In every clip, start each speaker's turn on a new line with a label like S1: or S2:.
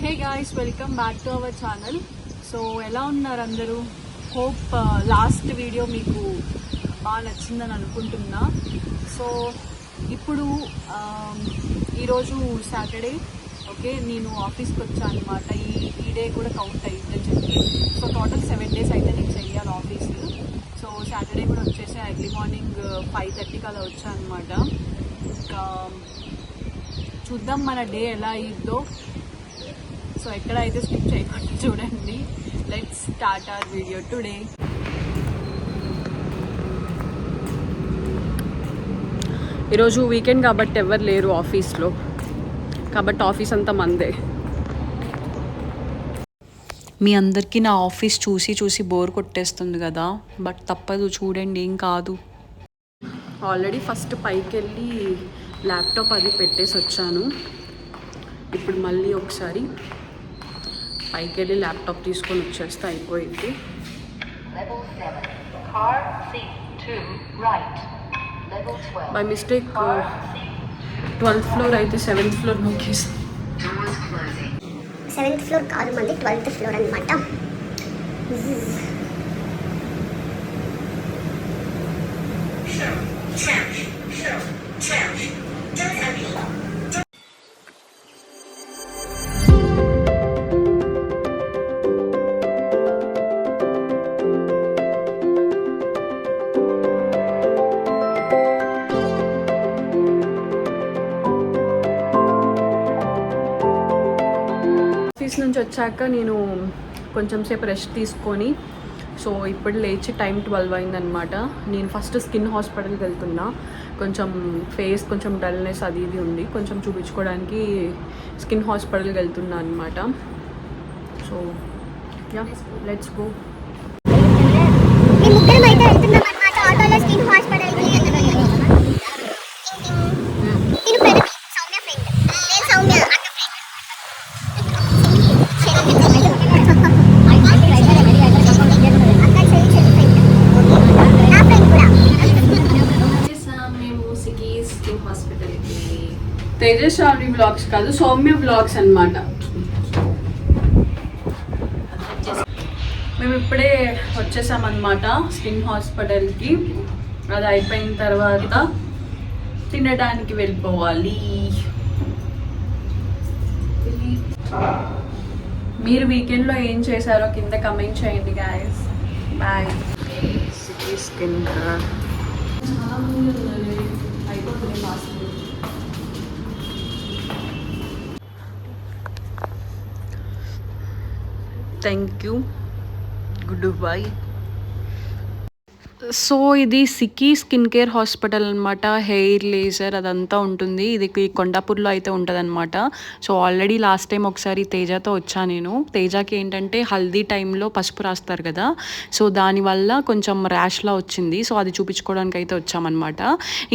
S1: Hey guys, welcome back to our channel. So ఎలా ఉన్నారు అందరూ? హోప్ లాస్ట్ వీడియో మీకు బాగా నచ్చిందని అనుకుంటున్నా. సో ఇప్పుడు ఈరోజు సాటర్డే, ఓకే, నేను ఆఫీస్కి వచ్చాను అనమాట. ఈ డే కూడా కౌంట్ అయ్యిందని చెప్పి. సో టోటల్ 7 days అయితే నేను చెయ్యాలి ఆఫీస్కి. సో సాటర్డే కూడా వచ్చేసి ఎర్లీ మార్నింగ్ 5:30కి అలా వచ్చాను అనమాట. ఇంకా చూద్దాం మన డే ఎలా అయ్యిద్దో. సో ఎక్కడైతే స్కిప్ చేయకుండా చూడండి. Let's start our video today. ఈరోజు వీకెండ్ కాబట్టి ఎవరు లేరు ఆఫీస్లో, కాబట్టి ఆఫీస్ అంతా మందే. మీ అందరికీ నా ఆఫీస్ చూసి చూసి బోర్ కొట్టేస్తుంది కదా, బట్ తప్పదు, చూడండి, ఏం కాదు. ఆల్రెడీ ఫస్ట్ పైకి వెళ్ళి ల్యాప్టాప్ అది పెట్టేసి వచ్చాను. ఇప్పుడు మళ్ళీ ఒకసారి పైకి వెళ్ళి ల్యాప్టాప్ తీసుకొని వచ్చేస్తే అయిపోయింది. బై మిస్టేక్ 12th floor అయితే 7th floor నొక్కేసి.
S2: 7th floor కాదు, మళ్ళీ 12th floor అనమాట.
S1: ఆఫీస్ నుంచి వచ్చాక నేను కొంచెం సేపు రెస్ట్ తీసుకొని, సో ఇప్పుడు లేచి టైం 12 అయిందనమాట. నేను ఫస్ట్ స్కిన్ హాస్పిటల్కి వెళ్తున్నా. కొంచెం ఫేస్ కొంచెం డల్నెస్ అది ఇది ఉంది, కొంచెం చూపించుకోవడానికి స్కిన్ హాస్పిటల్కి వెళ్తున్నా అనమాట. So yeah, let's go. Tejaswami blogs కాదు, సౌమ్య బ్లాగ్స్ అన్నమాట. మేము ఇప్పుడే వచ్చేసామన్నమాట స్కిన్ హాస్పిటల్కి. అది అయిపోయిన తర్వాత తినడానికి వెళ్ళిపోవాలి. మీరు వీకెండ్లో ఏం చేశారో కింద కమెంట్ చేయండి గాయస్. బాయ్. స్కిన్ అయిపోతుంది fast. Thank you, good bye. So ఇది సికీ స్కిన్ కేర్ హాస్పిటల్ అనమాట. హెయిర్ లేజర్ అదంతా ఉంటుంది. ఇది కొండాపూర్లో అయితే ఉంటుంది అనమాట. సో ఆల్రెడీ లాస్ట్ టైం ఒకసారి తేజతో వచ్చా నేను. తేజకి ఏంటంటే హల్దీ టైంలో పసుపు రాస్తారు కదా, సో దానివల్ల కొంచెం ర్యాష్లా వచ్చింది. సో అది చూపించుకోవడానికి అయితే వచ్చామన్నమాట.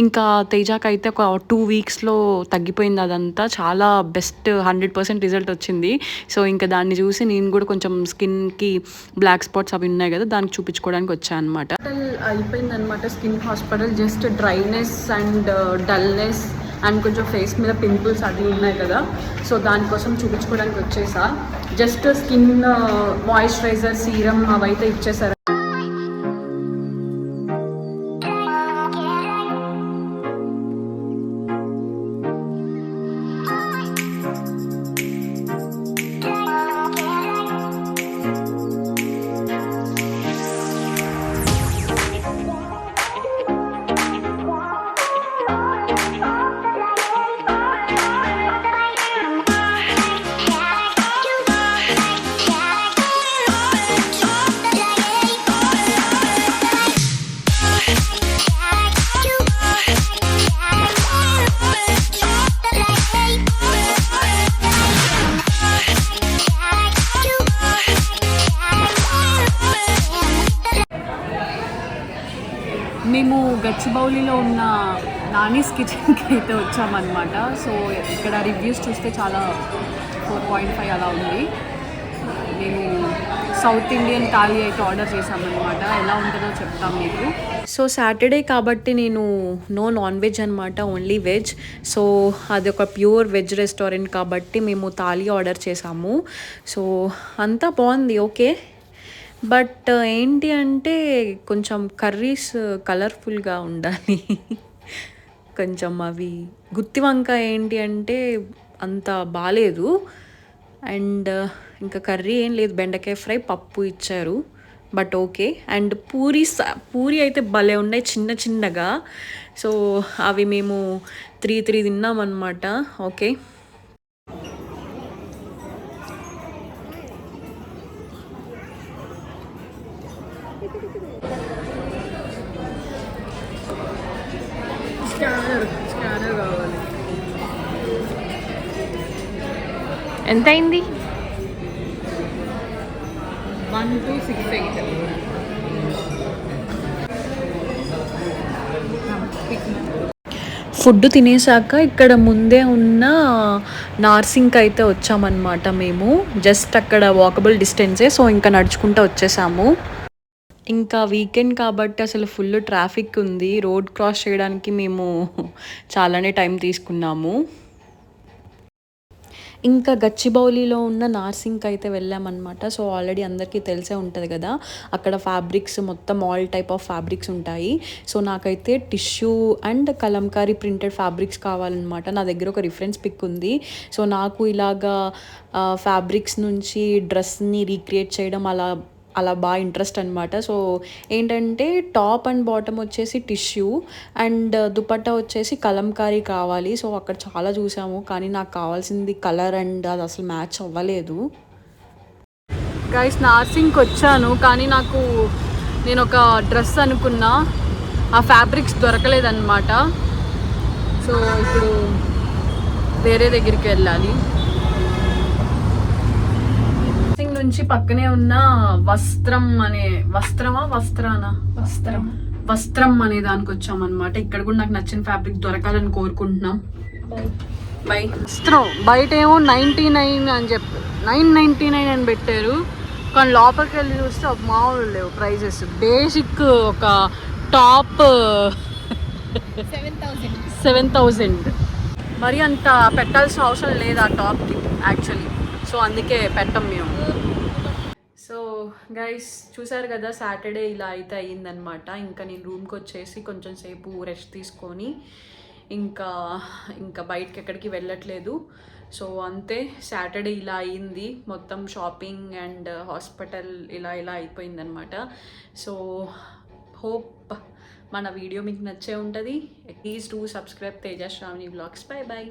S1: ఇంకా తేజకి అయితే ఒక 2 weeksలో తగ్గిపోయింది అదంతా. చాలా బెస్ట్ 100% రిజల్ట్ వచ్చింది. సో ఇంకా దాన్ని చూసి నేను కూడా కొంచెం స్కిన్కి బ్లాక్ స్పాట్స్ అవి ఉన్నాయి కదా, దానికి చూపించుకోవడానికి వచ్చాను అనమాట. అయిపోయిందనమాట skin hospital. Just dryness and dullness and కొంచెం ఫేస్ మీద పింపుల్స్ అది ఉన్నాయి కదా, సో దానికోసం చూపించుకోవడానికి వచ్చేసా. జస్ట్ స్కిన్ మాయిశ్చరైజర్, సీరం అవైతే ఇచ్చేసారు. మేము గచ్చిబౌలిలో ఉన్న నానీస్ కిచెన్కి అయితే వచ్చామన్నమాట. సో ఇక్కడ రివ్యూస్ చూస్తే చాలా 4.5 అలా ఉంది. మేము సౌత్ ఇండియన్ థాలీ అయితే ఆర్డర్ చేసామన్నమాట. ఎలా ఉంటుందో చెప్తాం మీకు. సో సాటర్డే కాబట్టి నేను నాన్ వెజ్ అనమాట, ఓన్లీ వెజ్. సో అది ఒక ప్యూర్ వెజ్ రెస్టారెంట్ కాబట్టి మేము థాలీ ఆర్డర్ చేసాము. సో అంతా బాగుంది, ఓకే. బట్ ఏంటి అంటే కొంచెం కర్రీస్ కలర్ఫుల్గా ఉండాలి. కొంచెం అవి గుత్తి వంకాయ ఏంటి అంటే అంత బాగాలేదు. అండ్ ఇంకా కర్రీ ఏం లేదు, బెండకాయ ఫ్రై, పప్పు ఇచ్చారు, బట్ ఓకే. అండ్ పూరి అయితే భలే ఉన్నాయి చిన్న చిన్నగా. సో అవి మేము త్రీ తిన్నామన్నమాట, ఓకే. స్కానర్ కావాలి.
S3: ఎంత అయింది?
S1: 1268. ఫుడ్ తినేసాక ఇక్కడ ముందే ఉన్న నార్సింగ్ అయితే వచ్చామన్నమాట మేము. జస్ట్ అక్కడ వాకబుల్ డిస్టెన్సే, సో ఇంకా నడుచుకుంటూ వచ్చేసాము. ఇంకా వీకెండ్ కాబట్టి అసలు ఫుల్ ట్రాఫిక్ ఉంది. రోడ్ క్రాస్ చేయడానికి మేము చాలానే టైం తీసుకున్నాము. ఇంకా గచ్చిబౌలిలో ఉన్న నార్సింగ్ అయితే వెళ్ళామన్నమాట. సో ఆల్రెడీ అందరికీ తెలిసే ఉంటుంది కదా, అక్కడ ఫ్యాబ్రిక్స్ మొత్తం ఆల్ టైప్ ఆఫ్ ఫ్యాబ్రిక్స్ ఉంటాయి. సో నాకైతే tissue and Kalamkari printed fabrics కావాలన్నమాట. నా దగ్గర ఒక రిఫరెన్స్ పిక్ ఉంది. సో నాకు ఇలాగా ఫ్యాబ్రిక్స్ నుంచి డ్రెస్ని రీక్రియేట్ చేయడం అలా బాగా ఇంట్రెస్ట్ అనమాట. సో ఏంటంటే టాప్ అండ్ బాటమ్ వచ్చేసి టిష్యూ అండ్ దుపట్టా వచ్చేసి కలంకారీ కావాలి. సో అక్కడ చాలా చూసాము, కానీ నాకు కావాల్సింది కలర్ అండ్ అది అసలు మ్యాచ్ అవ్వలేదు. గైస్ నార్సింగ్కి వచ్చాను, కానీ నేను ఒక డ్రెస్ అనుకున్నా, ఆ ఫ్యాబ్రిక్స్ దొరకలేదన్నమాట. సో ఇప్పుడు వేరే దగ్గరికి వెళ్ళాలి. నుంచి పక్కనే ఉన్న వస్త్రం అనే దానికి వచ్చామన్నమాట. ఇక్కడ కూడా నాకు నచ్చిన ఫ్యాబ్రిక్ దొరకాలని కోరుకుంటున్నాం. బై వస్త్రం బయట ఏమో 99 అని చెప్పి 999 అని పెట్టారు, కానీ లోపలికి వెళ్ళి చూస్తే మామూలు లేవు ప్రైజెస్. బేసిక్ ఒక టాప్ 7,000. మరి అంత పెట్టాల్సిన అవసరం లేదు ఆ టాప్కి యాక్చువల్లీ. సో అందుకే పెట్టం మేము. సో గైస్ చూసారు కదా, సాటర్డే ఇలా అయితే అయ్యిందనమాట. ఇంకా నేను రూమ్కి వచ్చేసి కొంచెం సేపు రెస్ట్ తీసుకొని ఇంకా బయటకి ఎక్కడికి వెళ్ళట్లేదు. సో అంతే, సాటర్డే ఇలా అయ్యింది. మొత్తం షాపింగ్ అండ్ హాస్పిటల్ ఇలా అయిపోయిందనమాట. సో హోప్ మన వీడియో మీకు నచ్చే ఉంటుంది. Please do subscribe Teja Shravani vlogs. By.